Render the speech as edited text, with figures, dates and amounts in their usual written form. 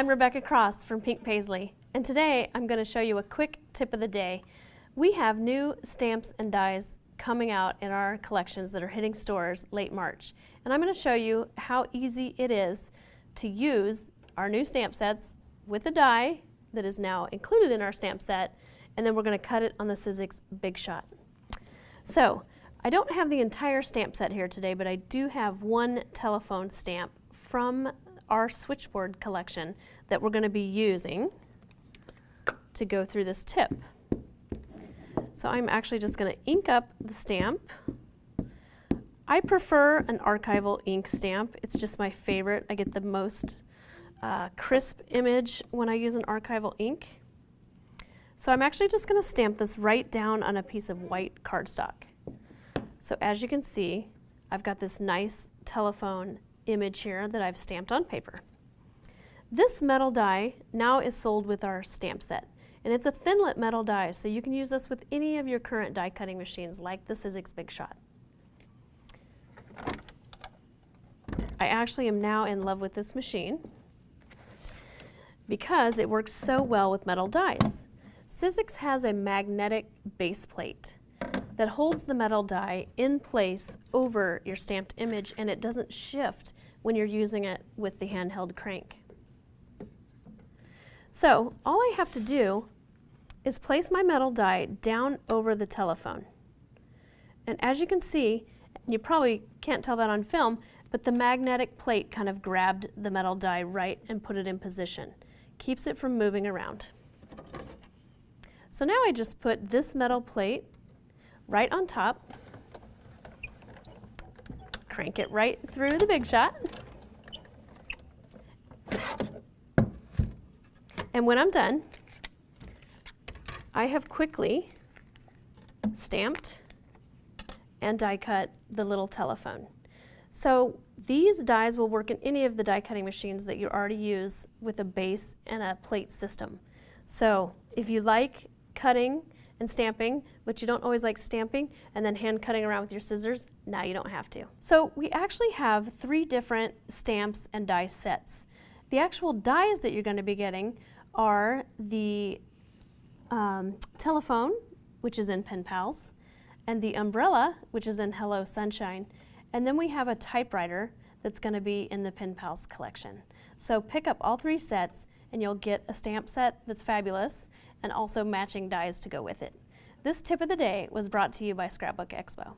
Rebecca Cross from Pink Paislee, and today I'm going to show you a quick tip of the day. We have new stamps and dies coming out in our collections that are hitting stores late March, and I'm going to show you how easy it is to use our new stamp sets with a die that is now included in our stamp set, and then we're going to cut it on the Sizzix Big Shot. So I don't have the entire stamp set here today, but I do have one telephone stamp from our switchboard collection that we're going to be using to go through this tip. So I'm actually just going to ink up the stamp. I prefer an archival ink stamp. It's just my favorite. I get the most crisp image when I use an archival ink. So I'm actually just going to stamp this right down on a piece of white cardstock. So as you can see, I've got this nice telephone image here that I've stamped on paper. This metal die now is sold with our stamp set, and it's a thinlit metal die, so you can use this with any of your current die cutting machines like the Sizzix Big Shot. I actually am now in love with this machine because it works so well with metal dies. Sizzix has a magnetic base plate that holds the metal die in place over your stamped image, and it doesn't shift when you're using it with the handheld crank. So all I have to do is place my metal die down over the telephone. And as you can see, you probably can't tell that on film, but the magnetic plate kind of grabbed the metal die right and put it in position. Keeps it from moving around. So now I just put this metal plate right on top, crank it right through the Big Shot, and when I'm done, I have quickly stamped and die cut the little telephone. So these dies will work in any of the die cutting machines that you already use with a base and a plate system. So if you like cutting and stamping, but you don't always like stamping and then hand cutting around with your scissors, now you don't have to. So we actually have 3 different stamps and die sets. The actual dies that you're going to be getting are the telephone, which is in Pen Pals, and the umbrella, which is in Hello Sunshine, and then we have a typewriter that's going to be in the Pen Pals collection. So pick up all 3 sets and you'll get a stamp set that's fabulous and also matching dies to go with it. This tip of the day was brought to you by Scrapbook Expo.